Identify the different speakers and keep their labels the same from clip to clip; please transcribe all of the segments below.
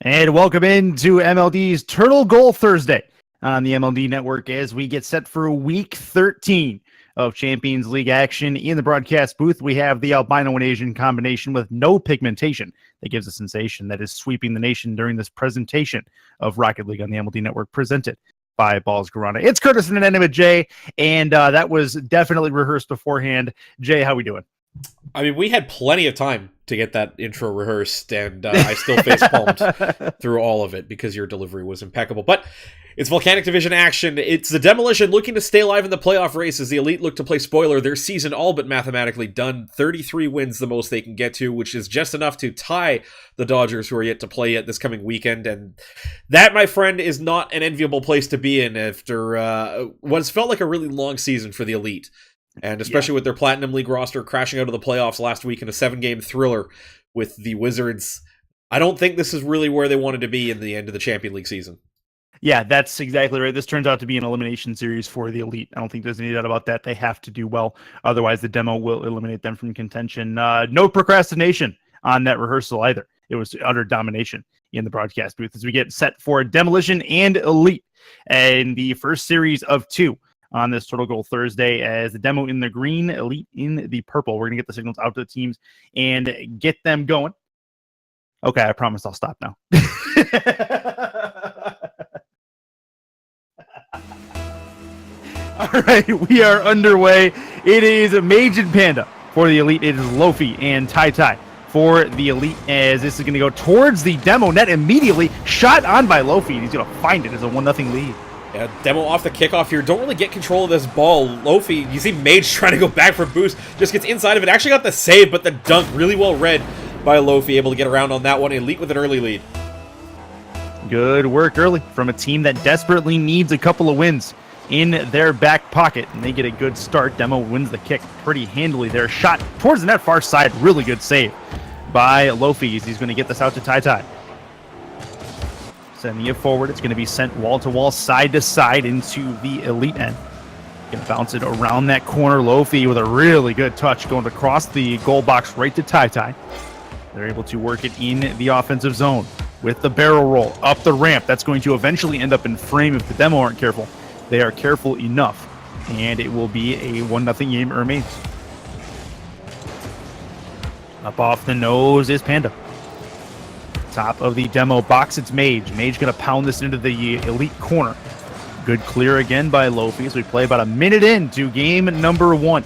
Speaker 1: And welcome into MLD's Turtle Goal Thursday on the MLE Network as we get set for Week 13 of Champions League action. In the broadcast booth, we have the albino and Asian combination with no pigmentation that gives a sensation that is sweeping the nation during this presentation of Rocket League on the MLD Network, presented by Balls Garana. It's Curtis and Enema Jay, and that was definitely rehearsed beforehand. Jay, how we doing?
Speaker 2: I mean, we had plenty of time to get that intro rehearsed, and I still face-palmed through all of it because your delivery was impeccable. But it's Volcanic Division action. It's the Demolition looking to stay alive in the playoff race as the Elite look to play spoiler. Their season all but mathematically done. 33 wins, the most they can get to, which is just enough to tie the Dodgers, who are yet to play yet this coming weekend. And that, my friend, is not an enviable place to be in after what's felt like a really long season for the Elite. And especially with their Platinum League roster crashing out of the playoffs last week in a 7-game thriller with the Wizards, I don't think this is really where they wanted to be in the end of the Champion League season.
Speaker 1: Yeah, that's exactly right. This turns out to be an elimination series for the Elite. I don't think there's any doubt about that. They have to do well. Otherwise, the demo will eliminate them from contention. No procrastination on that rehearsal either. It was utter domination in the broadcast booth as we get set for Demolition and Elite and the first series of 2 on this Turtle Goal Thursday, as the demo in the green, Elite in the purple. We're going to get the signals out to the teams and get them going. Okay, I promise I'll stop now. All right, we are underway. It is Mage and Panda for the Elite. It is Lofi and Tai Tai for the Elite, as this is going to go towards the demo net immediately. Shot on by Lofi. He's going to find it as a 1-0 lead.
Speaker 2: Yeah, demo off the kickoff here. Don't really get control of this ball. Lofi, you see Mage trying to go back for boost. Just gets inside of it. Actually got the save, but the dunk really well read by Lofi. Able to get around on that one. Elite with an early lead.
Speaker 1: Good work early from a team that desperately needs a couple of wins in their back pocket, and they get a good start. Demo wins the kick pretty handily there. Shot towards the net far side. Really good save by Lofi. He's going to get this out to Tai Tai. Sending it forward. It's going to be sent wall to wall, side to side into the Elite end. Going to bounce it around that corner. Lofi with a really good touch going across the goal box right to Tai Tai. They're able to work it in the offensive zone with the barrel roll up the ramp. That's going to eventually end up in frame if the demo aren't careful. They are careful enough, and it will be a 1-0 game. It remains. Up off the nose is Panda. Top of the demo box, it's Mage. Mage going to pound this into the Elite corner. Good clear again by Lofi as we play about a minute into game number 1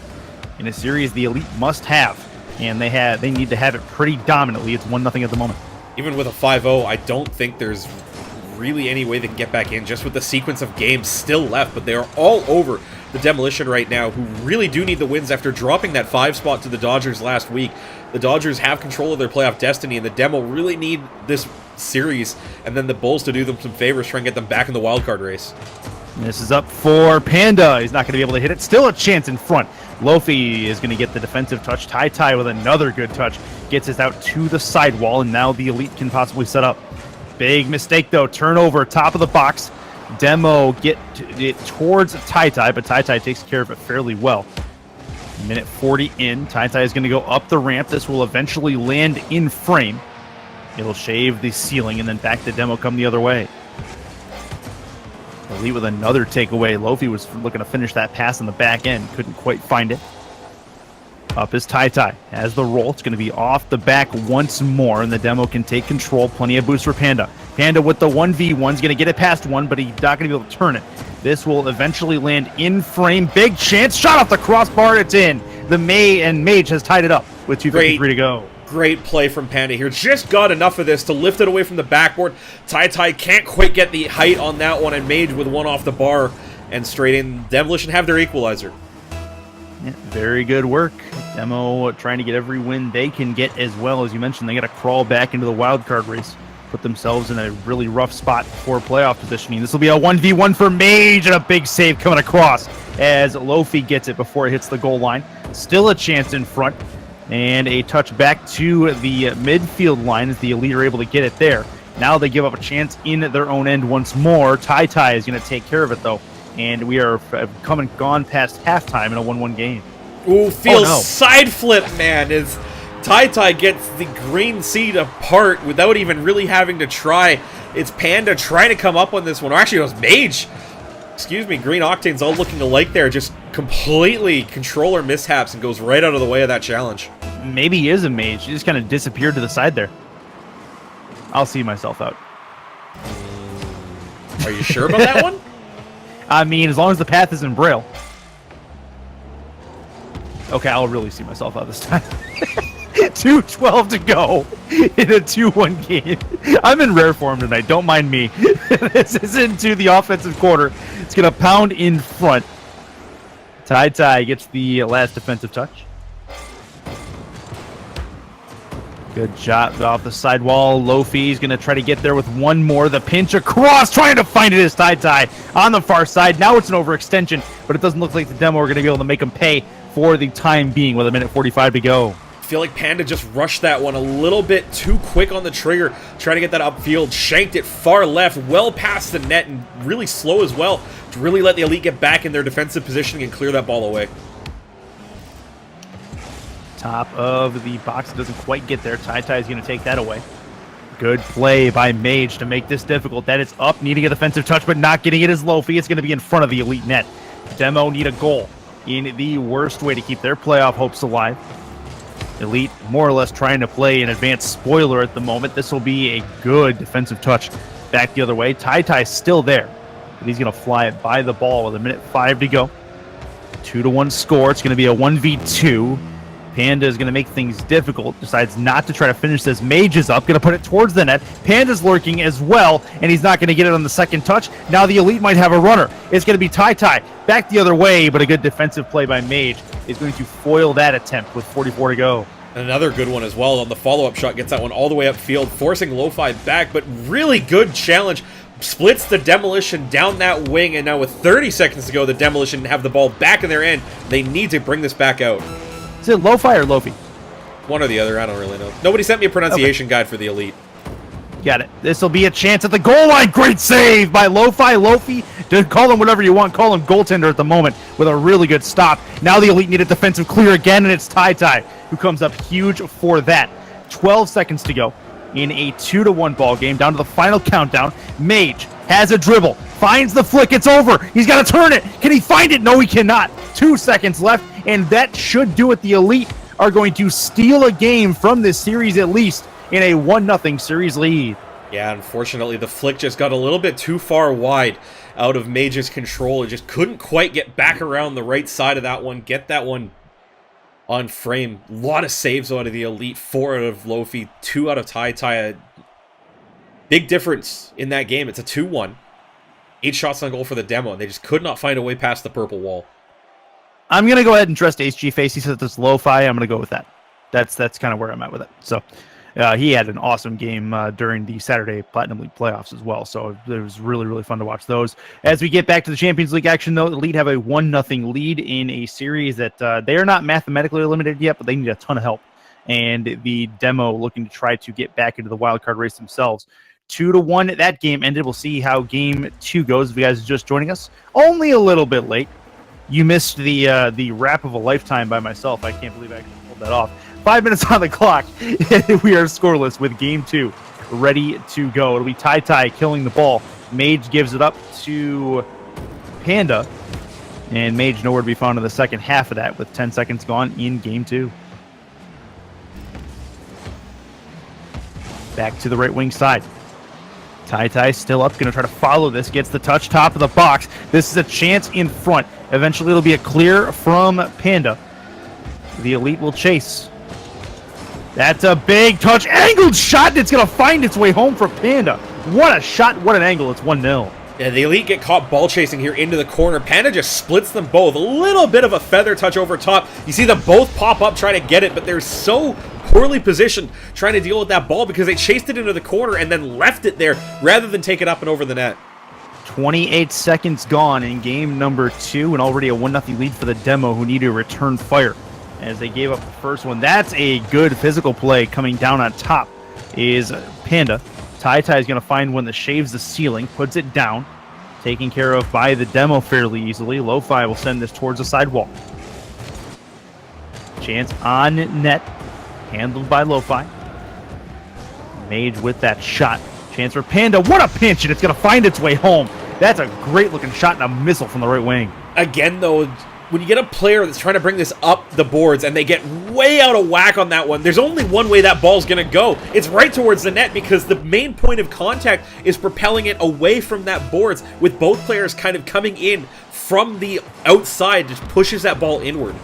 Speaker 1: in a series the Elite must have, and they need to have it pretty dominantly. It's 1-0 at the moment.
Speaker 2: Even with a 5-0, I don't think there's really any way they can get back in, just with the sequence of games still left, but they are all over the Demolition right now, who really do need the wins after dropping that 5 spot to the Dodgers last week. The Dodgers have control of their playoff destiny, and the Demo really need this series, and then the Bulls to do them some favors, try and get them back in the wildcard race.
Speaker 1: This is up for Panda. He's not going to be able to hit it. Still a chance in front. Lofi is going to get the defensive touch. Tai Tai with another good touch. Gets us out to the sidewall, and now the Elite can possibly set up. Big mistake, though. Turnover, top of the box. Demo get it towards Tai Tai, but Tai Tai takes care of it fairly well. Minute 40 in. Tai Tai is going to go up the ramp. This will eventually land in frame. It'll shave the ceiling, and then back to Demo come the other way. Elite with another takeaway. Lofi was looking to finish that pass on the back end. Couldn't quite find it. Up is Tai Tai. Has the roll. It's going to be off the back once more, and the Demo can take control. Plenty of boost for Panda. Panda with the 1v1 is going to get it past one, but he's not going to be able to turn it. This will eventually land in frame. Big chance. Shot off the crossbar. It's in. The Mage has tied it up with 2:53 to go.
Speaker 2: Great play from Panda here. Just got enough of this to lift it away from the backboard. Tai Tai can't quite get the height on that one, and Mage with one off the bar and straight in. Demolition have their equalizer.
Speaker 1: Yeah, very good work. Demo trying to get every win they can get as well. As you mentioned, they got to crawl back into the wild card race, put themselves in a really rough spot for playoff positioning. This will be a 1v1 for Mage, and a big save coming across as Lofi gets it before it hits the goal line. Still a chance in front, and a touch back to the midfield line as the Elite are able to get it there. Now they give up a chance in their own end once more. Tai Tai is going to take care of it, though, and we are gone past halftime in a 1-1 game.
Speaker 2: Ooh, feels side flip, man. Is Tai gets the green seed apart without even really having to try. It's Panda trying to come up on this one. Or actually, it was Mage. Excuse me, Green Octane's all looking alike there. Just completely controller mishaps and goes right out of the way of that challenge.
Speaker 1: Maybe he is a Mage. He just kind of disappeared to the side there. I'll see myself out.
Speaker 2: Are you sure about that one?
Speaker 1: I mean, as long as the path is in Braille. Okay, I'll really see myself out this time. 2:12 to go in a 2-1 game. I'm in rare form tonight. Don't mind me. This is into the offensive quarter. It's going to pound in front. Tai gets the last defensive touch. Good job off the sidewall. Lofi's going to try to get there with one more. The pinch across, trying to find it is Tai on the far side. Now it's an overextension, but it doesn't look like the demo are going to be able to make him pay for the time being with 1:45 to go.
Speaker 2: I feel like Panda just rushed that one a little bit too quick on the trigger, trying to get that upfield, shanked it far left, well past the net, and really slow as well to really let the Elite get back in their defensive positioning and clear that ball away.
Speaker 1: Top of the box, doesn't quite get there. Tai is going to take that away. Good play by Mage to make this difficult. That is up, needing a defensive touch, but not getting it as Lofi. It's going to be in front of the Elite net. Demo need a goal in the worst way to keep their playoff hopes alive. Elite more or less trying to play an advanced spoiler at the moment. This will be a good defensive touch back the other way. Tai still there, but he's going to fly it by the ball with 1:05 to go. 2-1 score. It's going to be a 1v2. Panda is going to make things difficult, decides not to try to finish this. Mage is up, going to put it towards the net. Panda's lurking as well, and he's not going to get it on the second touch. Now the Elite might have a runner. It's going to be Tai back the other way, but a good defensive play by Mage is going to foil that attempt with 44 to go.
Speaker 2: Another good one as well on the follow-up shot, gets that one all the way upfield, forcing Lo-Fi back, but really good challenge. Splits the Demolition down that wing, and now with 30 seconds to go, the Demolition have the ball back in their end. They need to bring this back out.
Speaker 1: Is it Lo-Fi or Lofi?
Speaker 2: One or the other, I don't really know. Nobody sent me a pronunciation guide for the Elite.
Speaker 1: Got it. This will be a chance at the goal line. Great save by Lofi. Call him whatever you want. Call him goaltender at the moment with a really good stop. Now the Elite need a defensive clear again, and it's Tai who comes up huge for that. 12 seconds to go in a 2-1 ball game. Down to the final countdown. Mage has a dribble. Finds the flick. It's over. He's got to turn it. Can he find it? No, he cannot. 2 seconds left, and that should do it. The Elite are going to steal a game from this series at least in a 1-0 series lead.
Speaker 2: Yeah, unfortunately, the flick just got a little bit too far wide out of Mage's control. It just couldn't quite get back around the right side of that one, get that one on frame. A lot of saves out of the Elite, 4 out of Lofi, 2 out of Tai. Big difference in that game. It's a 2-1. 8 shots on goal for the demo, and they just could not find a way past the purple wall.
Speaker 1: I'm going to go ahead and trust HG Face. He said it's Lo-Fi. I'm going to go with that. That's kind of where I'm at with it. So he had an awesome game during the Saturday Platinum League playoffs as well. So it was really, really fun to watch those. As we get back to the Champions League action, though, the Elite have a 1-0 lead in a series that they are not mathematically eliminated yet, but they need a ton of help. And the demo looking to try to get back into the wildcard race themselves. 2-1, that game ended. We'll see how game 2 goes. If you guys are just joining us, only a little bit late. You missed the rap of a lifetime by myself. I can't believe I actually pulled that off. 5 minutes on the clock. We are scoreless with game 2 ready to go. It'll be Tai killing the ball. Mage gives it up to Panda. And Mage nowhere to be found in the second half of that with 10 seconds gone in game 2. Back to the right wing side. Tai still up, going to try to follow this, gets the touch, top of the box. This is a chance in front. Eventually it'll be a clear from Panda. The Elite will chase. That's a big touch, angled shot, and it's going to find its way home for Panda. What a shot, what an angle, it's 1-0.
Speaker 2: Yeah, the Elite get caught ball chasing here into the corner. Panda just splits them both. A little bit of a feather touch over top. You see them both pop up, try to get it, but they're so poorly positioned trying to deal with that ball because they chased it into the corner and then left it there rather than take it up and over the net.
Speaker 1: 28 seconds gone in game number 2 and already a 1-0 lead for the demo who need to return fire as they gave up the first one. That's a good physical play. Coming down on top is Panda. Tai is going to find one that shaves the ceiling, puts it down, taken care of by the demo fairly easily. Lo-Fi will send this towards the sidewall. Chance on net. Handled by Lo-Fi. Mage with that shot. Chance for Panda. What a pinch, and it's going to find its way home. That's a great-looking shot and a missile from the right wing.
Speaker 2: Again, though, when you get a player that's trying to bring this up the boards and they get way out of whack on that one, there's only one way that ball's going to go. It's right towards the net because the main point of contact is propelling it away from that boards, with both players kind of coming in from the outside, just pushes that ball inward.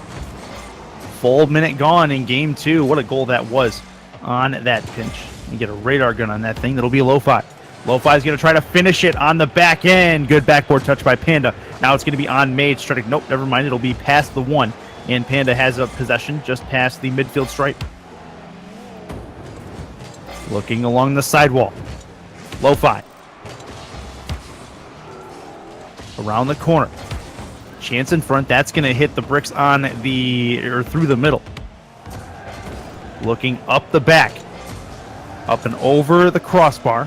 Speaker 1: Full minute gone in game 2. What a goal that was on that pinch. You get a radar gun on that thing. That'll be Lo-Fi. Lo-Fi is going to try to finish it on the back end. Good backboard touch by Panda. Now it's going to be on Mage. Nope, never mind. It'll be past the 1. And Panda has a possession just past the midfield stripe. Looking along the sidewall. Lo-Fi. Around the corner. Chance in front. That's going to hit the bricks on through the middle. Looking up the back. Up and over the crossbar.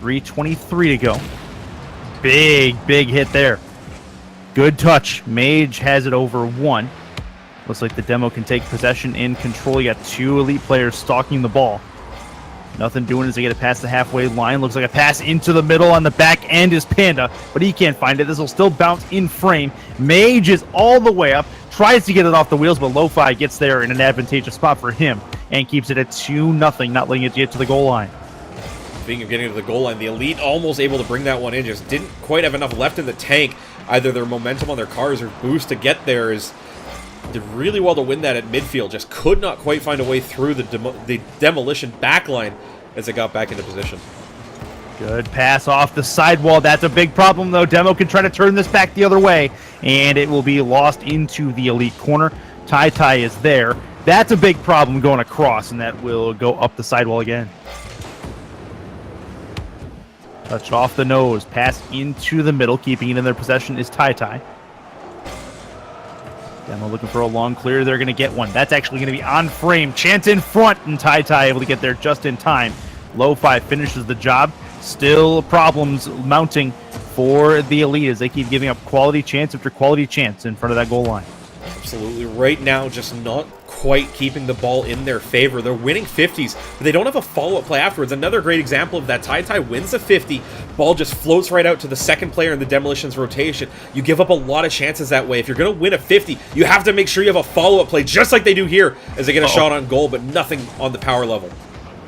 Speaker 1: 3:23 to go. Big hit there. Good touch. Mage has it over 1. Looks like the demo can take possession and control. You got 2 elite players stalking the ball. Nothing doing as they get it past the halfway line. Looks like a pass into the middle on the back end is Panda, but he can't find it. This will still bounce in frame. Mage is all the way up. Tries to get it off the wheels, but Lo-Fi gets there in an advantageous spot for him and keeps it at 2-0, not letting it get to the goal line.
Speaker 2: Speaking of getting to the goal line, the Elite almost able to bring that one in, just didn't quite have enough left in the tank. Either their momentum on their cars or boost to get there did really well to win that at midfield. Just could not quite find a way through the Demolition backline as it got back into position.
Speaker 1: Good pass off the sidewall. That's a big problem, though. Demo can try to turn this back the other way, and it will be lost into the Elite corner. Tai is there. That's a big problem going across, and that will go up the sidewall again. Touch off the nose. Pass into the middle. Keeping it in their possession is Tai. Demo looking for a long clear. They're going to get one. That's actually going to be on frame. Chance in front, and Tai able to get there just in time. Lo-Fi finishes the job. Still problems mounting for the Elite as they keep giving up quality chance after quality chance in front of that goal line.
Speaker 2: Absolutely. Right now, just not quite keeping the ball in their favor. They're winning 50s, but they don't have a follow-up play afterwards. Another great example of that, Tai wins a 50. Ball just floats right out to the second player in the Demolition's rotation. You give up a lot of chances that way. If you're going to win a 50, you have to make sure you have a follow-up play, just like they do here, as they get a shot on goal, but nothing on the power level.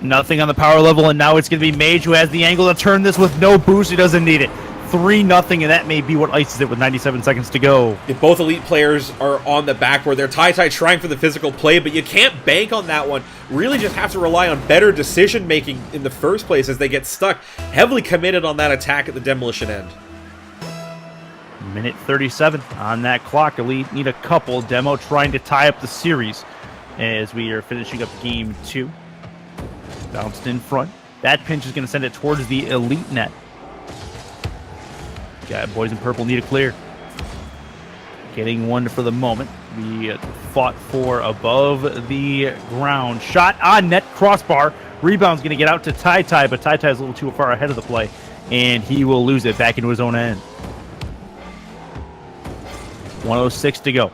Speaker 1: Nothing on the power level, and now it's going to be Mage who has the angle to turn this with no boost. He doesn't need it. 3-0, and that may be what ices it with 97 seconds to go.
Speaker 2: If both Elite players are on the backboard, they're Tai trying for the physical play, but you can't bank on that one. Really just have to rely on better decision-making in the first place as they get stuck, heavily committed on that attack at the Demolition end.
Speaker 1: Minute 37 on that clock. Elite need a couple. Demo trying to tie up the series as we are finishing up game 2. Bounced in front. That pinch is going to send it towards the Elite net. Got boys in purple need a clear. Getting one for the moment. We fought for above the ground. Shot on net, crossbar. Rebound's going to get out to Tai, but Tai is a little too far ahead of the play, and he will lose it back into his own end. 1:06 to go.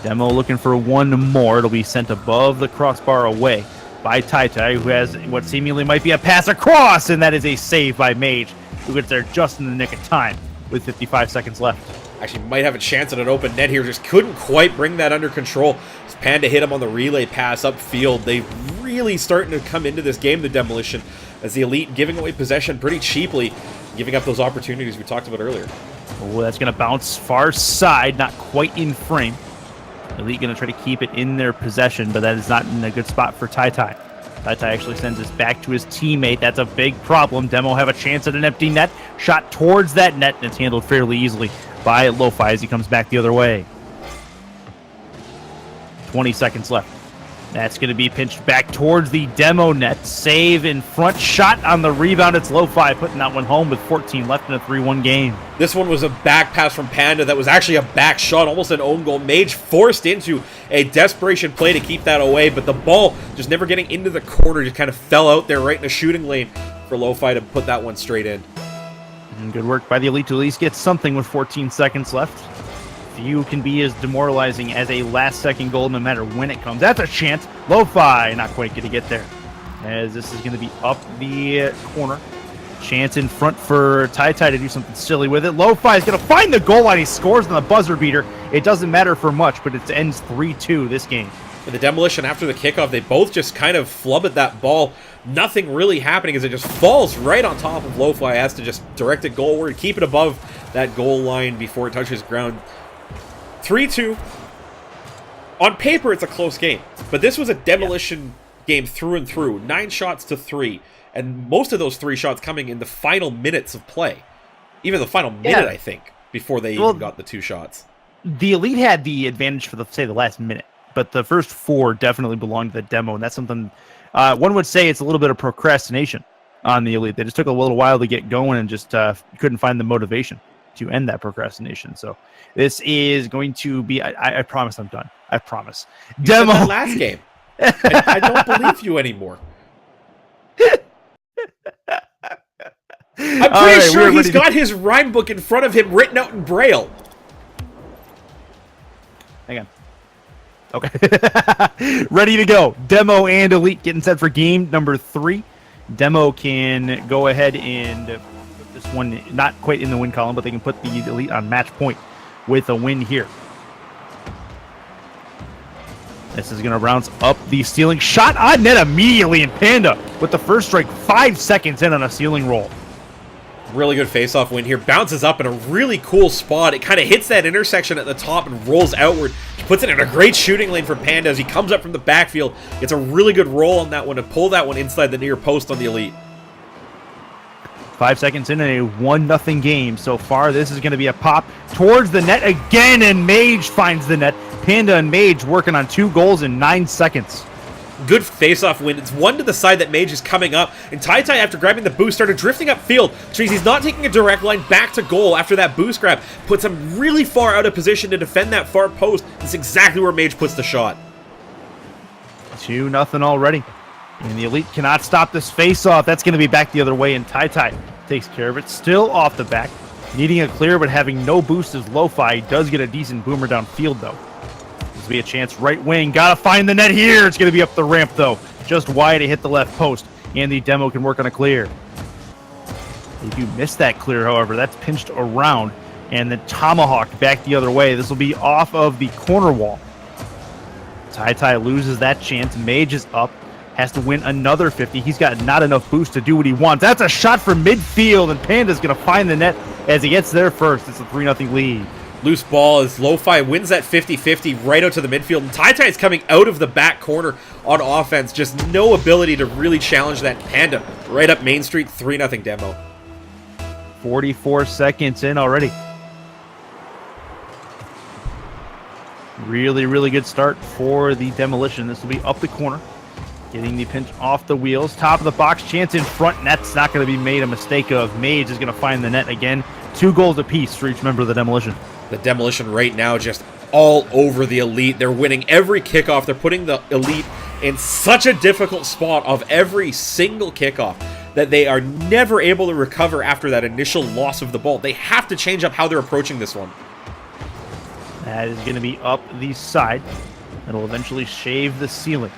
Speaker 1: Demo looking for one more. It'll be sent above the crossbar away by Tai, who has what seemingly might be a pass across, and that is a save by Mage, who gets there just in the nick of time with 55 seconds left.
Speaker 2: Actually might have a chance at an open net here, just couldn't quite bring that under control. Panda hit him on the relay pass upfield. They really starting to come into this game, the Demolition, as the Elite giving away possession pretty cheaply, giving up those opportunities we talked about earlier.
Speaker 1: Oh, that's going to bounce far side, not quite in frame. Elite going to try to keep it in their possession, but that is not in a good spot for Tai. Tai actually sends this back to his teammate. That's a big problem. Demo have a chance at an empty net. Shot towards that net, and it's handled fairly easily by Lo-Fi as he comes back the other way. 20 seconds left. That's going to be pinched back towards the Demo net. Save in front. Shot on the rebound. It's Lo-Fi putting that one home with 14 left in a 3-1 game.
Speaker 2: This one was a back pass from Panda that was actually a back shot, almost an own goal. Mage forced into a desperation play to keep that away, but the ball just never getting into the corner, just kind of fell out there right in a shooting lane for Lo-Fi to put that one straight in.
Speaker 1: And good work by the Elite to at least get something with 14 seconds left. Few can be as demoralizing as a last-second goal no matter when it comes. That's a chance. Lo-Fi not quite going to get there, as this is going to be up the corner. Chance in front for Tai to do something silly with it. Lo-Fi is going to find the goal line. He scores on the buzzer beater. It doesn't matter for much, but it ends 3-2 this game.
Speaker 2: For the Demolition, after the kickoff, they both just kind of flubbed that ball. Nothing really happening as it just falls right on top of Lo-Fi. Has to just direct it goalward, keep it above that goal line before it touches ground. 3-2. On paper, it's a close game, but this was a Demolition game through and through. 9 shots to 3, and most of those 3 shots coming in the final minutes of play. Even the final minute, I think, before they even got the 2 shots.
Speaker 1: The Elite had the advantage for, the last minute, but the first 4 definitely belonged to the Demo, and that's something one would say it's a little bit of procrastination on the Elite. They just took a little while to get going and just couldn't find the motivation to end that procrastination. So this is going to be, I promise I'm done. I promise.
Speaker 2: You Demo said that last game. I don't believe you anymore. I'm pretty sure he's got his rhyme book in front of him written out in Braille.
Speaker 1: Hang on. Okay. Ready to go. Demo and Elite getting set for game number 3. Demo can go ahead and put this one not quite in the win column, but they can put the Elite on match point with a win here. This is going to rounce up the ceiling. Shot on net immediately, and Panda with the first strike 5 seconds in on a ceiling roll.
Speaker 2: Really good face-off win here. Bounces up in a really cool spot. It kind of hits that intersection at the top and rolls outward. He puts it in a great shooting lane for Panda as he comes up from the backfield. Gets a really good roll on that one to pull that one inside the near post on the Elite.
Speaker 1: 5 seconds in a 1-0 game so far. This is going to be a pop towards the net again, and Mage finds the net. Panda and Mage working on 2 goals in 9 seconds.
Speaker 2: Good face-off win. It's one to the side that Mage is coming up, and Tai, after grabbing the boost, started drifting upfield, which means he's not taking a direct line back to goal after that boost grab. Puts him really far out of position to defend that far post. That's exactly where Mage puts the shot.
Speaker 1: 2-0 already. And the Elite cannot stop this face-off. That's going to be back the other way, and Tai takes care of it. Still off the back. Needing a clear, but having no boost as Lo-Fi. Does get a decent boomer downfield, though. This will be a chance right wing. Gotta find the net here. It's going to be up the ramp, though. Just wide to hit the left post. And the Demo can work on a clear. They do miss that clear, however. That's pinched around. And then Tomahawk back the other way. This will be off of the corner wall. Tai loses that chance. Mage is up. Has to win another 50. He's got not enough boost to do what he wants. That's a shot from midfield, and Panda's going to find the net as he gets there first. It's a 3-0 lead.
Speaker 2: Loose ball as Lo-Fi wins that 50-50 right out to the midfield, and Tai is coming out of the back corner on offense. Just no ability to really challenge that Panda. Right up Main Street, 3-0 Demo.
Speaker 1: 44 seconds in already. Really, really good start for the Demolition. This will be up the corner. Getting the pinch off the wheels. Top of the box. Chance in front. And that's not going to be made a mistake of. Mage is going to find the net again. 2 goals apiece for each member of the Demolition.
Speaker 2: The Demolition right now just all over the Elite. They're winning every kickoff. They're putting the Elite in such a difficult spot of every single kickoff that they are never able to recover after that initial loss of the ball. They have to change up how they're approaching this one.
Speaker 1: That is going to be up the side. It'll eventually shave the ceiling.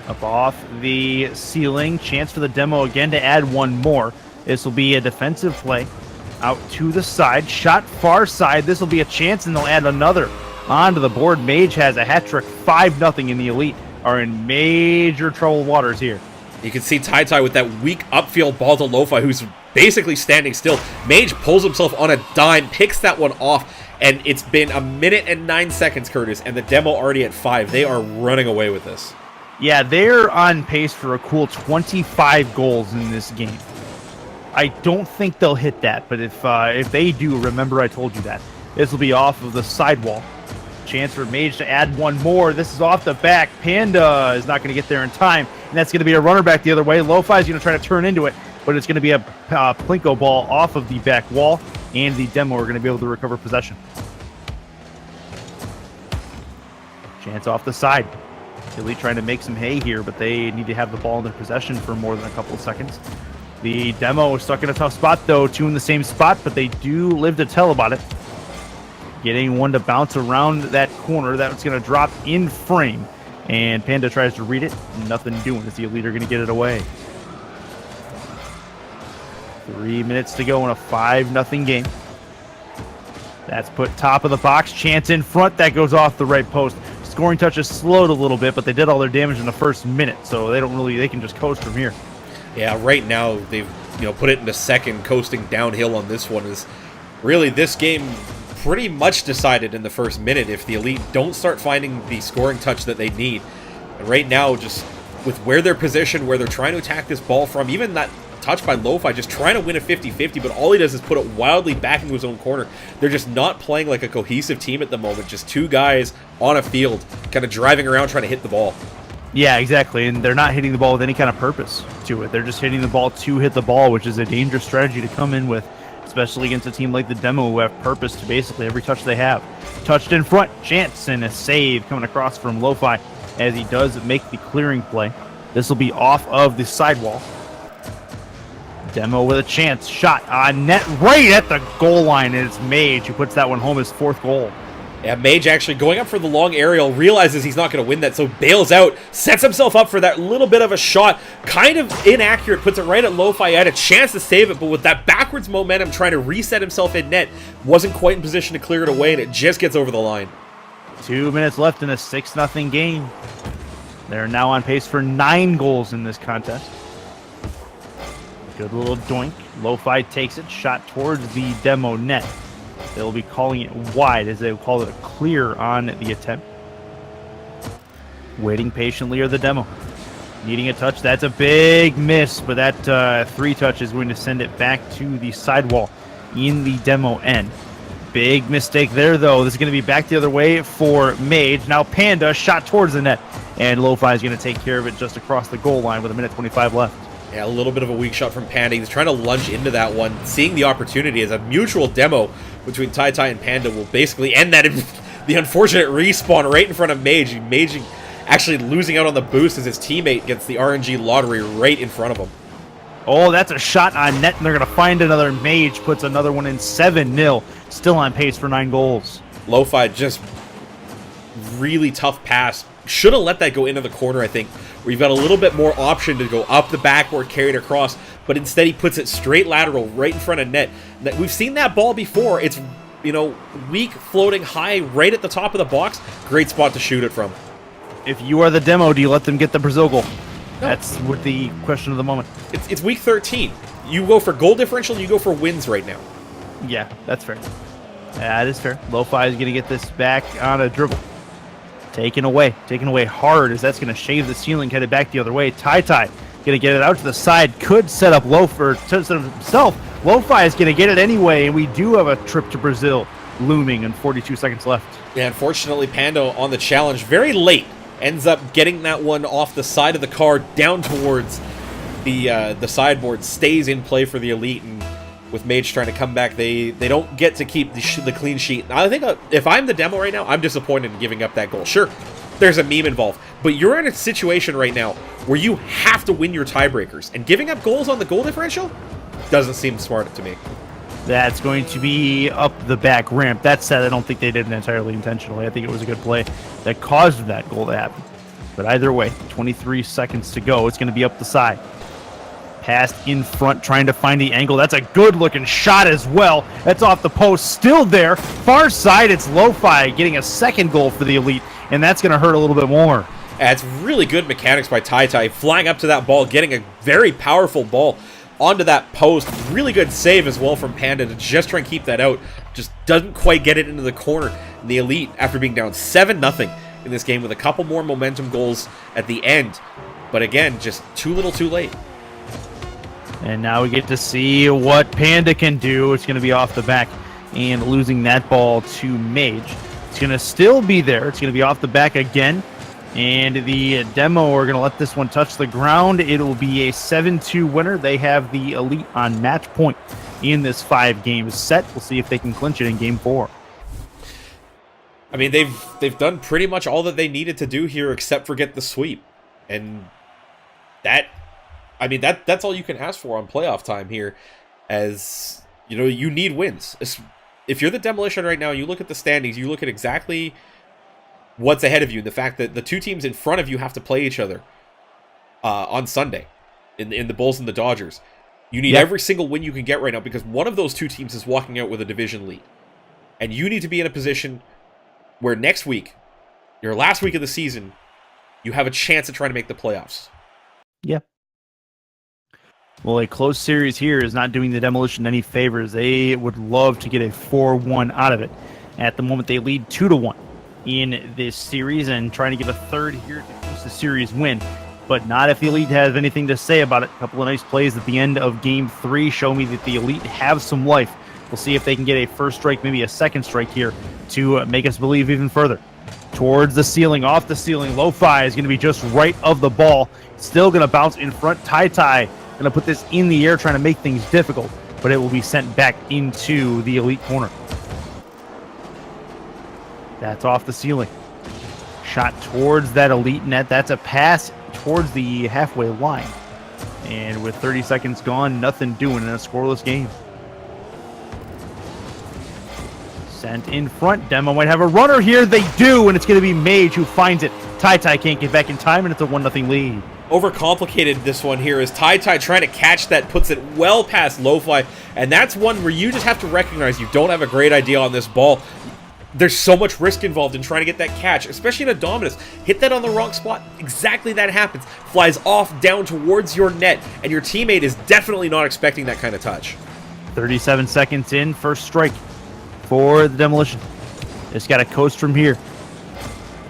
Speaker 1: Up off the ceiling. Chance for the Demo again to add one more. This will be a defensive play. Out to the side. Shot far side. This will be a chance, and they'll add another onto the board. Mage has a hat trick. 5-0, and the Elite are in major troubled waters here.
Speaker 2: You can see Tai with that weak upfield ball to Lo-Fi, who's basically standing still. Mage pulls himself on a dime, picks that one off, and it's been 1 minute and 9 seconds, Curtis, and the Demo already at 5. They are running away with this.
Speaker 1: Yeah, they're on pace for a cool 25 goals in this game. I don't think they'll hit that, but if they do, remember I told you that. This will be off of the sidewall. Chance for Mage to add one more. This is off the back. Panda is not going to get there in time, and that's going to be a runner back the other way. Lo-Fi is going to try to turn into it, but it's going to be a Plinko ball off of the back wall, and the Demo are going to be able to recover possession. Chance off the side. Elite trying to make some hay here, but they need to have the ball in their possession for more than a couple of seconds. The Demo is stuck in a tough spot, though. 2 in the same spot, but they do live to tell about it. getting one to bounce around that corner. That's going to drop in frame. And Panda tries to read it. Nothing doing. Is the Elite are going to get it away. 3 minutes to go in a 5-0 game. That's put top of the box. Chance in front. That goes off the right post. Scoring touches slowed a little bit, but they did all their damage in the first minute, so they can just coast from here.
Speaker 2: Yeah, right now they've put it into second, coasting downhill on this one. Is really this game pretty much decided in the first minute if the Elite don't start finding the scoring touch that they need. And right now, just with where they're positioned, where they're trying to attack this ball from, even that touch by Lo-Fi, just trying to win a 50-50, but all he does is put it wildly back into his own corner. They're just not playing like a cohesive team at the moment, just two guys on a field, kind of driving around trying to hit the ball.
Speaker 1: Yeah, exactly, and they're not hitting the ball with any kind of purpose to it. They're just hitting the ball to hit the ball, which is a dangerous strategy to come in with, especially against a team like the Demo who have purpose to basically every touch they have. Touched in front, Chance, and a save coming across from Lo-Fi as he does make the clearing play. This will be off of the sidewall. Demo with a chance, shot on net right at the goal line, and it's Mage who puts that one home, his 4th goal.
Speaker 2: Yeah, Mage actually going up for the long aerial, realizes he's not going to win that, so bails out, sets himself up for that little bit of a shot, kind of inaccurate, puts it right at Lo-Fi. Had a chance to save it, but with that backwards momentum trying to reset himself in net, wasn't quite in position to clear it away, and it just gets over the line.
Speaker 1: 2 minutes left in a 6-0 game. They're now on pace for 9 goals in this contest. Good little doink. Lo-Fi takes it, shot towards the Demo net. They'll be calling it wide as they will call it a clear on the attempt. Waiting patiently are the Demo. Needing a touch. That's a big miss, but that 3 touch is going to send it back to the sidewall in the Demo end. Big mistake there, though. This is going to be back the other way for Mage. Now Panda shot towards the net, and Lo-Fi is going to take care of it just across the goal line with 1:25 left.
Speaker 2: Yeah, a little bit of a weak shot from Panda. He's trying to lunge into that one, seeing the opportunity as a mutual demo between Tai and Panda will basically end that in the unfortunate respawn right in front of Mage. Mage actually losing out on the boost as his teammate gets the RNG lottery right in front of him.
Speaker 1: Oh, that's a shot on net, and they're going to find another. Mage puts another one in. 7-0. Still on pace for 9 goals.
Speaker 2: Lo-Fi just really tough pass. Should have let that go into the corner, I think, where you've got a little bit more option to go up the backboard, carry it across, but instead he puts it straight lateral right in front of net. We've seen that ball before. It's, weak, floating high right at the top of the box. Great spot to shoot it from.
Speaker 1: If you are the Demo, do you let them get the Brazil goal?
Speaker 2: No.
Speaker 1: That's what the question of the moment.
Speaker 2: It's week 13. You go for goal differential, you go for wins right now.
Speaker 1: Yeah, that's fair. That is fair. Lo-Fi is going to get this back on a dribble. Taken away hard as that's going to shave the ceiling, headed back the other way. Tai going to get it out to the side, could set up himself. Lo-Fi is going to get it anyway, and we do have a trip to Brazil looming in 42 seconds left.
Speaker 2: Yeah, unfortunately, Pando on the challenge very late ends up getting that one off the side of the car down towards the sideboard, stays in play for the Elite, and with Mage trying to come back, they don't get to keep the clean sheet. I think if I'm the Demo right now, I'm disappointed in giving up that goal. Sure, there's a meme involved, but you're in a situation right now where you have to win your tiebreakers, and giving up goals on the goal differential doesn't seem smart to me.
Speaker 1: That's going to be up the back ramp. That said, I don't think they did it entirely intentionally. I think it was a good play that caused that goal to happen. But either way, 23 seconds to go. It's going to be up the side. Passed in front, trying to find the angle. That's a good-looking shot as well. That's off the post. Still there. Far side, it's Lo-Fi getting a 2nd goal for the Elite, and that's going to hurt a little bit more.
Speaker 2: It's really good mechanics by Tai flying up to that ball, getting a very powerful ball onto that post. Really good save as well from Panda to just try and keep that out. Just doesn't quite get it into the corner. And the Elite, after being down 7-0 in this game with a couple more momentum goals at the end. But again, just too little too late.
Speaker 1: And now we get to see what Panda can do. It's going to be off the back and losing that ball to Mage. It's going to still be there. It's going to be off the back again. And the Demo are going to let this one touch the ground. It will be a 7-2 winner. They have the Elite on match point in this 5-game set. We'll see if they can clinch it in Game 4.
Speaker 2: I mean, they've done pretty much all that they needed to do here except for get the sweep. And that's all you can ask for on playoff time here, as you need wins. if you're the Demolition right now, you look at the standings, you look at exactly what's ahead of you, and the fact that the two teams in front of you have to play each other on Sunday in the Bulls and the Dodgers. You need every single win you can get right now, because one of those two teams is walking out with a division lead. And you need to be in a position where next week, your last week of the season, you have a chance at trying to make the playoffs.
Speaker 1: Yeah. Well, a close series here is not doing the Demolition any favors. They would love to get a 4-1 out of it. At the moment, they lead 2-1 in this series, and trying to get a third here to boost the series win. But not if the Elite has anything to say about it. A couple of nice plays at the end of Game 3 show me that the Elite have some life. We'll see if they can get a first strike, maybe a second strike here to make us believe even further. Towards the ceiling, off the ceiling, Lo-Fi is going to be just right of the ball. Still going to bounce in front. Tai going to put this in the air, trying to make things difficult, but it will be sent back into the Elite corner. That's off the ceiling. Shot towards that Elite net. That's a pass towards the halfway line. And with 30 seconds gone, nothing doing in a scoreless game. Sent in front. Demo might have a runner here. They do, and it's going to be Mage who finds it. Tai can't get back in time, and it's a 1-0 lead.
Speaker 2: Overcomplicated this one here is Tai trying to catch that, puts it well past Lo-Fi, and that's one where you just have to recognize you don't have a great idea on this ball. There's so much risk involved in trying to get that catch, especially in a Dominus. Hit that on the wrong spot, exactly that happens. Flies off down towards your net, and your teammate is definitely not expecting that kind of touch.
Speaker 1: 37 seconds in, first strike for the Demolition. Just got to coast from here.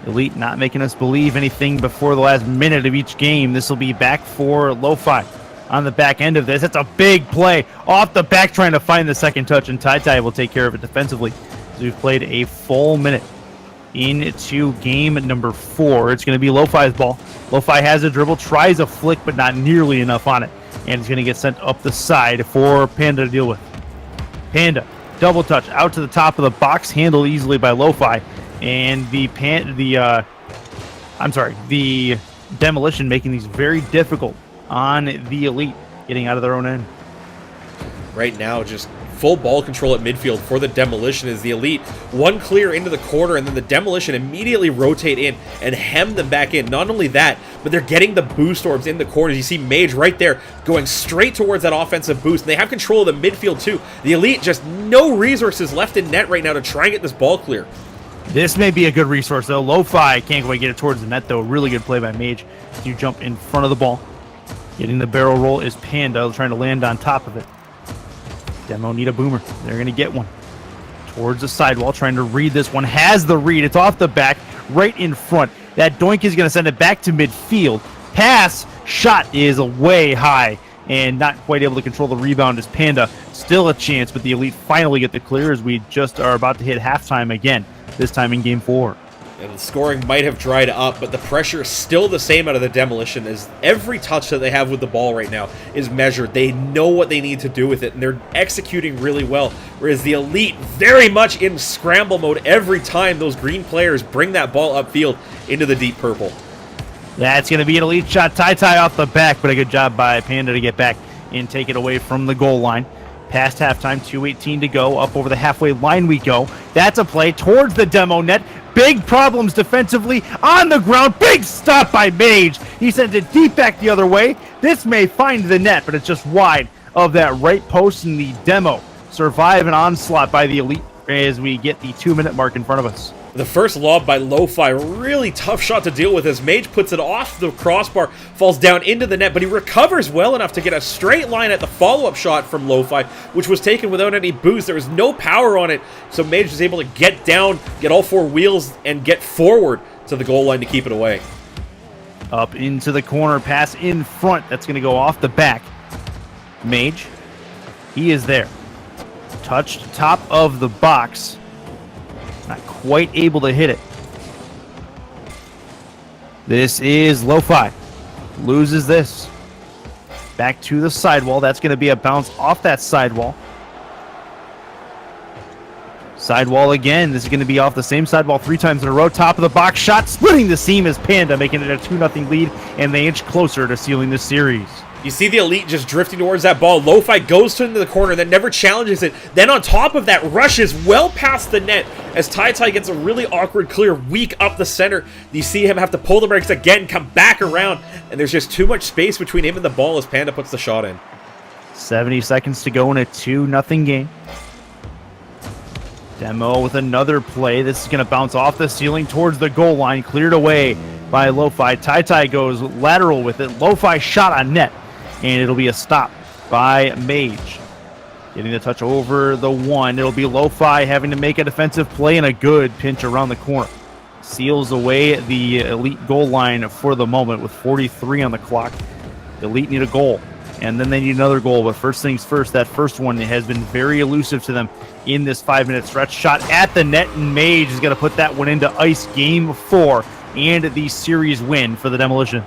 Speaker 1: Elite not making us believe anything before the last minute of each game. This will be back for Lo-Fi on the back end of this. It's a big play off the back, trying to find the second touch, and Tai will take care of it defensively. So we've played a full minute into game number 4. It's going to be Lo-Fi's ball. Lo-Fi has a dribble, tries a flick, but not nearly enough on it. And it's going to get sent up the side for Panda to deal with. Panda, double touch, out to the top of the box, handled easily by Lo-Fi. And the Demolition making these very difficult on the Elite, getting out of their own end.
Speaker 2: Right now, just full ball control at midfield for the Demolition as the Elite one clear into the corner, and then the Demolition immediately rotate in and hem them back in. Not only that, but they're getting the boost orbs in the corners. You see Mage right there going straight towards that offensive boost, and they have control of the midfield too. The Elite just no resources left in net right now to try and get this ball clear.
Speaker 1: This may be a good resource, though. Lo-Fi can't quite get it towards the net, though. Really good play by Mage. You jump in front of the ball. Getting the barrel roll is Panda, trying to land on top of it. Demo need a boomer. They're going to get one. Towards the sidewall, trying to read this one. Has the read. It's off the back, right in front. That doink is going to send it back to midfield. Pass, shot is way high, and not quite able to control the rebound as Panda. Still a chance, but the Elite finally get the clear as we just are about to hit halftime again. This time in Game 4.
Speaker 2: And the scoring might have dried up, but the pressure is still the same out of the Demolition, as every touch that they have with the ball right now is measured. They know what they need to do with it, and they're executing really well, whereas the Elite very much in scramble mode every time those green players bring that ball upfield into the deep purple.
Speaker 1: That's going to be an Elite shot. Tai off the back, but a good job by Panda to get back and take it away from the goal line. Past halftime, 2:18 to go. Up over the halfway line we go. That's a play towards the Demo net. Big problems defensively on the ground. Big stop by Mage. He sends it deep back the other way. This may find the net, but it's just wide of that right post, and the Demo survive an onslaught by the Elite as we get the 2-minute mark in front of us.
Speaker 2: The first lob by Lo-Fi, really tough shot to deal with as Mage puts it off the crossbar, falls down into the net, but he recovers well enough to get a straight line at the follow-up shot from Lo-Fi, which was taken without any boost. There was no power on it, so Mage was able to get down, get all 4 wheels, and get forward to the goal line to keep it away.
Speaker 1: Up into the corner, pass in front. That's going to go off the back. Mage, he is there. Touched top of the box. Not quite able to hit it. This is Lo-Fi. Loses this. Back to the sidewall. That's going to be a bounce off that sidewall. Sidewall again. This is going to be off the same sidewall 3 times in a row. Top of the box shot. Splitting the seam is Panda, making it a 2-0 lead, and they inch closer to sealing this series.
Speaker 2: You see the Elite just drifting towards that ball. Lo-Fi goes to into the corner, then never challenges it. Then on top of that, rushes well past the net as Tai gets a really awkward clear, weak up the center. You see him have to pull the brakes again, come back around, and there's just too much space between him and the ball as Panda puts the shot in.
Speaker 1: 70 seconds to go in a 2-0 game. Demo with another play. This is going to bounce off the ceiling towards the goal line, cleared away by Lo-Fi. Tai goes lateral with it. Lo-Fi shot on net, and it'll be a stop by Mage. Getting the touch over the one. It'll be Lo-Fi having to make a defensive play and a good pinch around the corner. Seals away the Elite goal line for the moment with 43 on the clock. The Elite need a goal, and then they need another goal. But first things first, that first one has been very elusive to them in this 5-minute stretch. Shot at the net, and Mage is going to put that one into ice. Game 4 and the series win for the Demolition.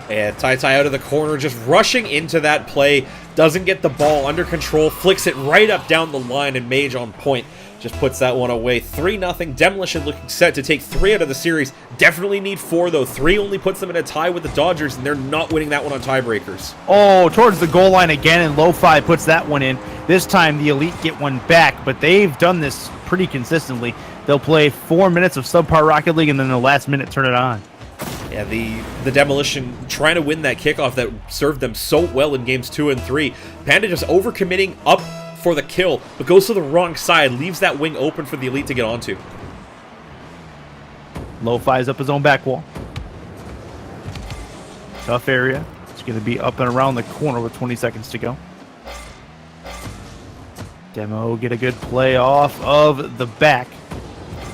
Speaker 2: And Tai out of the corner, just rushing into that play. Doesn't get the ball under control. Flicks it right up down the line, and Mage on point just puts that one away. 3-0. Demolition looking set to take 3 out of the series. Definitely need 4, though. 3 only puts them in a tie with the Dodgers, and they're not winning that one on tiebreakers.
Speaker 1: Oh, towards the goal line again, and Lo-Fi puts that one in. This time the Elite get one back, but they've done this pretty consistently. They'll play 4 minutes of subpar Rocket League, and then the last minute turn it on.
Speaker 2: Yeah, the Demolition trying to win that kickoff that served them so well in games 2 and 3. Panda just overcommitting up for the kill, but goes to the wrong side, leaves that wing open for the Elite to get onto.
Speaker 1: Lo-Fi's up his own back wall. Tough area. It's going to be up and around the corner with 20 seconds to go. Demo get a good play off of the back.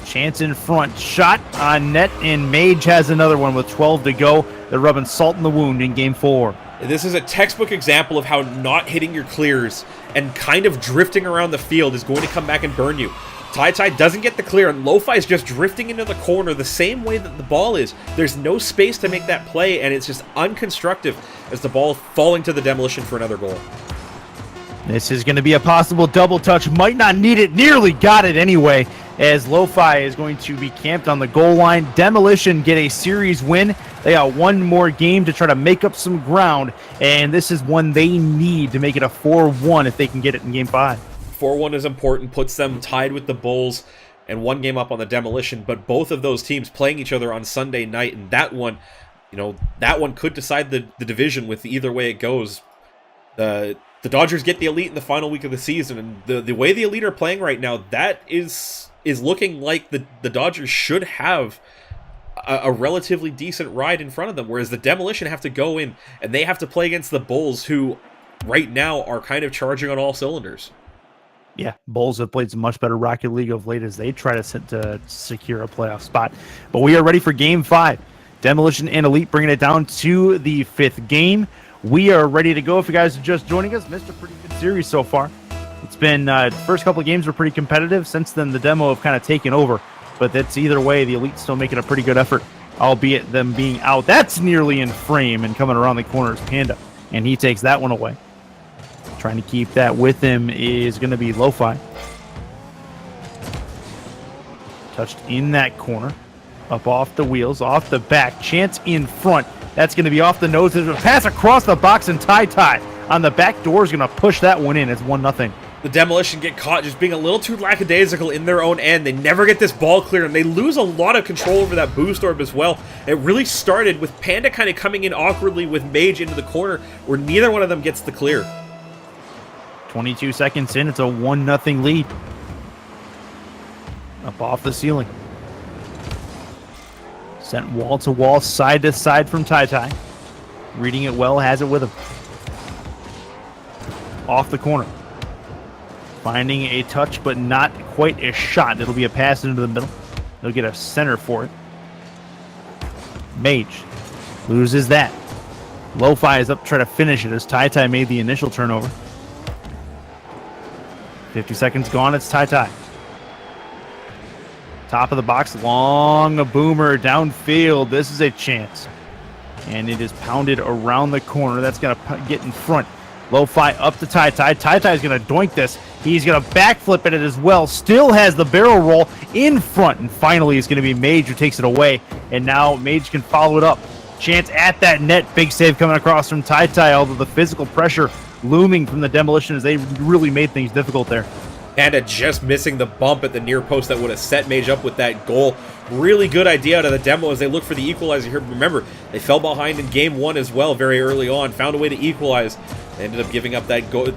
Speaker 1: Chance in front. Shot on net, and Mage has another one with 12 to go. They're rubbing salt in the wound in game 4.
Speaker 2: This is a textbook example of how not hitting your clears and kind of drifting around the field is going to come back and burn you. Tai doesn't get the clear, and Lo-Fi is just drifting into the corner the same way that the ball is. There's no space to make that play, and it's just unconstructive as the ball falling to the Demolition for another goal.
Speaker 1: This is going to be a possible double touch. Might not need it. Nearly got it anyway, as Lo-Fi is going to be camped on the goal line. Demolition get a series win. They got one more game to try to make up some ground, and this is one they need to make it a 4-1 if they can get it in game 5.
Speaker 2: 4-1 is important, puts them tied with the Bulls and 1 game up on the Demolition, but both of those teams playing each other on Sunday night, and that one, that one could decide the division with either way it goes. The Dodgers get the Elite in the final week of the season, and the way the Elite are playing right now, that is looking like the Dodgers should have a relatively decent ride in front of them, whereas the Demolition have to go in, and they have to play against the Bulls, who right now are kind of charging on all cylinders.
Speaker 1: Yeah, Bulls have played some much better Rocket League of late as they try to secure a playoff spot. But we are ready for Game 5. Demolition and Elite bringing it down to the 5th game. We are ready to go. If you guys are just joining us, missed a pretty good series so far. It's been, first couple of games were pretty competitive. Since then, the Demo have kind of taken over. But that's either way, the Elite still making a pretty good effort, albeit them being out. That's nearly in frame, and coming around the corner is Panda, and he takes that one away. Trying to keep that with him is going to be Lo-Fi. Touched in that corner. Up off the wheels, off the back. Chance in front. That's going to be off the nose. There's a pass across the box, and Tai on the back door is going to push that one in. It's 1-0.
Speaker 2: The Demolition get caught just being a little too lackadaisical in their own end. They never get this ball clear, and they lose a lot of control over that boost orb as well. It really started with Panda kind of coming in awkwardly with Mage into the corner, where neither one of them gets the clear.
Speaker 1: 22 seconds in, it's a 1-0 lead. Up off the ceiling. Sent wall to wall, side to side from Tai. Reading it well, has it with him. Off the corner. Finding a touch, but not quite a shot. It'll be a pass into the middle. They'll get a center for it. Mage loses that. Lo-Fi is up trying to finish it as Tai made the initial turnover. 50 seconds gone, it's Tai. Top of the box, long boomer downfield. This is a chance. And it is pounded around the corner. That's going to get in front. Lo-Fi up to Tai. Tai is going to doink this. He's going to backflip at it as well. Still has the barrel roll in front. And finally, it's going to be Mage who takes it away. And now Mage can follow it up Chance at that net. Big save coming across from Tai, although the physical pressure looming from the Demolition as they really made things difficult there.
Speaker 2: Panda just missing the bump at the near post that would have set Mage up with that goal. Really good idea out of the Demo as they look for the equalizer here. Remember, they fell behind in game 1 as well very early on. Found a way to equalize. They ended up giving up that goal,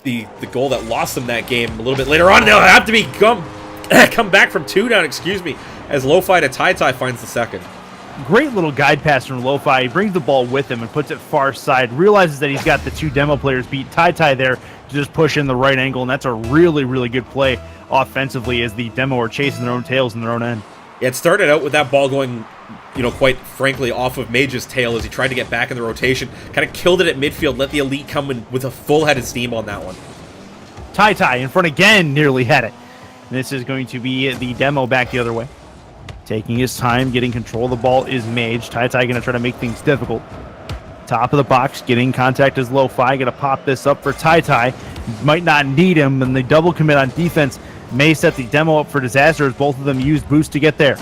Speaker 2: the goal that lost them that game a little bit later on. They'll have to come back from 2 down, excuse me, as Lo-Fi to Tai finds the second.
Speaker 1: Great little guide pass from Lo-Fi. He brings the ball with him and puts it far side. Realizes that he's got the 2 Demo players beat. Tai there to just push in the right angle, and that's a really, really good play offensively as the Demo are chasing their own tails in their own end.
Speaker 2: Yeah, it started out with that ball going, quite frankly, off of Mage's tail as he tried to get back in the rotation. Kind of killed it at midfield, let the Elite come in with a full head of steam on that one.
Speaker 1: Tai in front again, nearly had it. And this is going to be the Demo back the other way. Taking his time, getting control of the ball is Mage. Tai going to try to make things difficult. Top of the box, getting contact is Lo-Fi. Going to pop this up for Tai. Might not need him, and the double commit on defense may set the Demo up for disaster as both of them used boost to get there.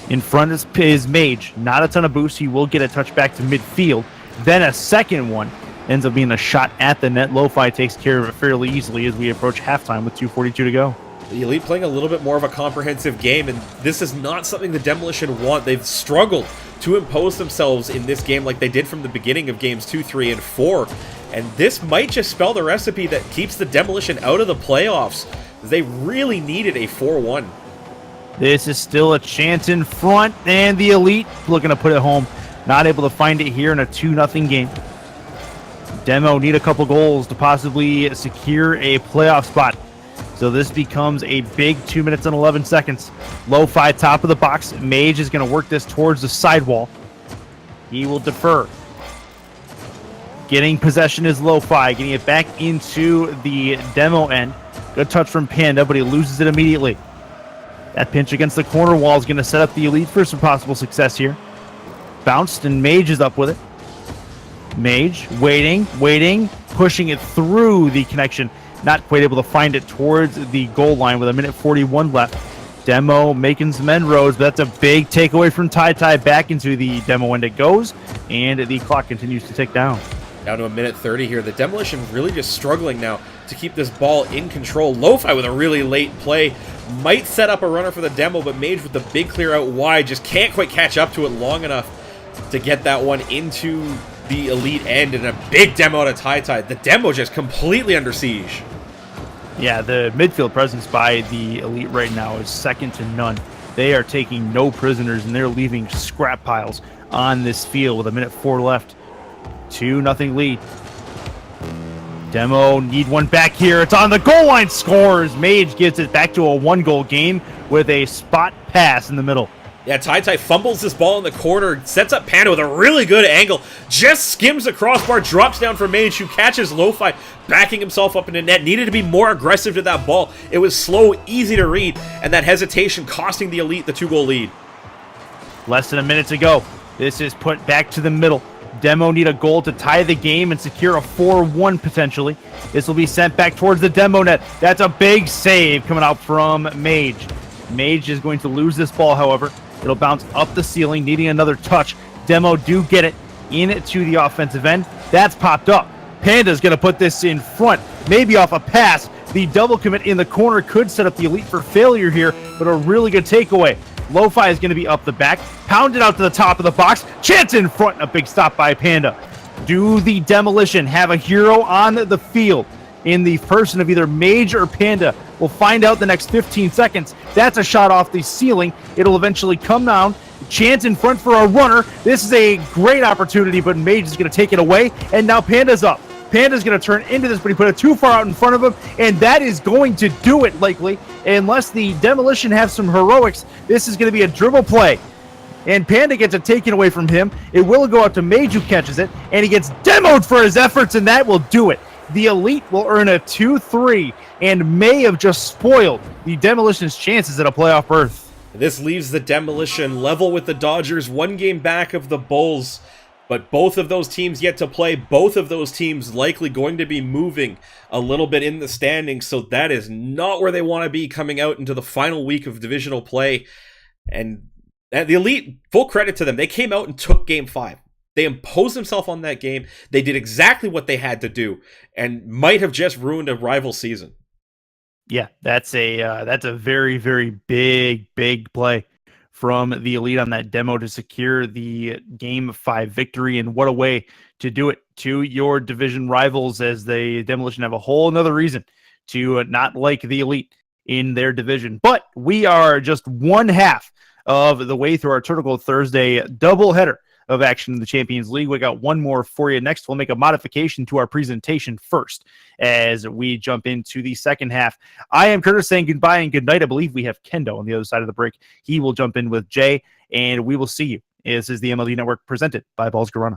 Speaker 1: In front is Mage. Not a ton of boost. He will get a touch back to midfield. Then a second one ends up being a shot at the net. Lo-Fi takes care of it fairly easily as we approach halftime with 2:42 to go.
Speaker 2: The Elite playing a little bit more of a comprehensive game, and this is not something the Demolition want. They've struggled to impose themselves in this game like they did from the beginning of games 2, 3, and 4. And this might just spell the recipe that keeps the Demolition out of the playoffs. They really needed a 4-1.
Speaker 1: This is still a chance in front, and the Elite looking to put it home. Not able to find it here in a 2-0 game. Demo need a couple goals to possibly secure a playoff spot. So this becomes a big 2 minutes and 11 seconds. Lo-Fi top of the box. Mage is going to work this towards the sidewall. He will defer. Getting possession is Lo-Fi. Getting it back into the Demo end. Good touch from Panda, but he loses it immediately. That pinch against the corner wall is going to set up the Elite for some possible success here. Bounced, and Mage is up with it. Mage, waiting, pushing it through the connection. Not quite able to find it towards the goal line with 1:41 left. Demo making some inroads, but that's a big takeaway from Tai back into the Demo end it goes, and the clock continues to tick down.
Speaker 2: Down to 1:30 here. The Demolition really just struggling now to keep this ball in control. Lo-Fi with a really late play. Might set up a runner for the Demo, but Mage with the big clear out wide just can't quite catch up to it long enough to get that one into the Elite end, and a big Demo to Tai. The Demo just completely under siege.
Speaker 1: Yeah, the midfield presence by the Elite right now is second to none. They are taking no prisoners, and they're leaving scrap piles on this field with 1:04 left. 2-0 lead. Demo need one back here. It's on the goal line. Scores. Mage gets it back to a 1-goal game with a spot pass in the middle.
Speaker 2: Yeah, Tai fumbles this ball in the corner, sets up Panda with a really good angle, just skims the crossbar, drops down for Mage, who catches Lo-Fi, backing himself up in the net. Needed to be more aggressive to that ball. It was slow, easy to read, and that hesitation costing the Elite the 2-goal lead.
Speaker 1: Less than a minute to go. This is put back to the middle. Demo need a goal to tie the game and secure a 4-1 potentially. This will be sent back towards the Demo net. That's a big save coming out from Mage. Mage is going to lose this ball, however. It'll bounce up the ceiling, needing another touch. Demo do get it into the offensive end. That's popped up. Panda's going to put this in front, maybe off a pass. The double commit in the corner could set up the Elite for failure here, but a really good takeaway. Lo-Fi is going to be up the back, pounded out to the top of the box. Chance in front, a big stop by Panda. Do the Demolition have a hero on the field in the person of either Mage or Panda? We'll find out the next 15 seconds. That's a shot off the ceiling. It'll eventually come down. Chance in front for a runner. This is a great opportunity, but Mage is going to take it away, and now Panda's up. Panda's going to turn into this, but he put it too far out in front of him, and that is going to do it, likely. Unless the Demolition have some heroics, this is going to be a dribble play. And Panda gets it taken away from him. It will go out to Mage, who catches it, and he gets demoed for his efforts, and that will do it. The Elite will earn a 2-3 and may have just spoiled the Demolition's chances at a playoff berth.
Speaker 2: This leaves the Demolition level with the Dodgers, 1 game back of the Bulls. But both of those teams yet to play. Both of those teams likely going to be moving a little bit in the standings. So that is not where they want to be coming out into the final week of divisional play. And And the Elite, full credit to them, they came out and took Game 5. They imposed themselves on that game. They did exactly what they had to do, and might have just ruined a rival season.
Speaker 1: Yeah, that's a very, very big play from the Elite on that demo to secure the Game 5 victory. And what a way to do it to your division rivals, as the Demolition have a whole nother reason to not like the Elite in their division. But we are just one half of the way through our Turtle Thursday doubleheader of action in the Champions League. We got one more for you. Next, we'll make a modification to our presentation first as we jump into the second half. I am Curtis saying goodbye and good night. I believe we have Kendo on the other side of the break. He will jump in with Jay, and we will see you. This is the MLE Network presented by Balls Garana.